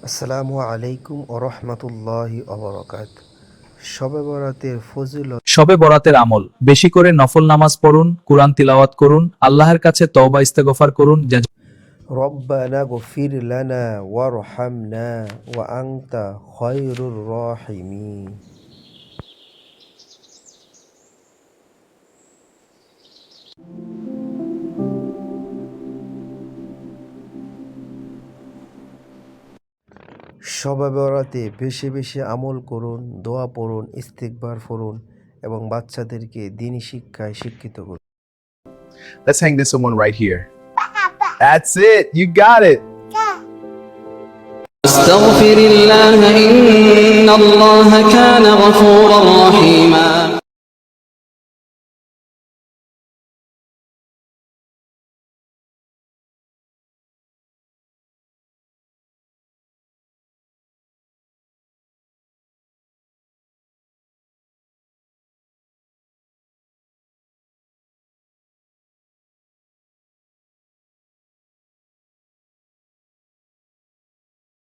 আসসালামু আলাইকুম ওরহমতুল্লাহি ওবরাকাত। শবে বরাতের ফজিলত। শবে বরাতের আমল বেশি করে নফল নামাজ পড়ুন, কুরআন তিলাওয়াত করুন, আল্লাহর কাছে তওবা ইস্তেগফার করুন। রব্বানা গফির লানা ওয়ারহামনা ওয়া আনতা খায়রুর রাহিমিন। শবে বরাতে বেশি বেশি আমল করুন, দোয়া পড়ুন, ইস্তিগফার পড়ুন এবং বাচ্চাদেরকে দ্বীনি শিক্ষায় শিক্ষিত করুন। Let's hang this one right here. That's it. You got it. استغفر الله إن الله كان غفورا رحيما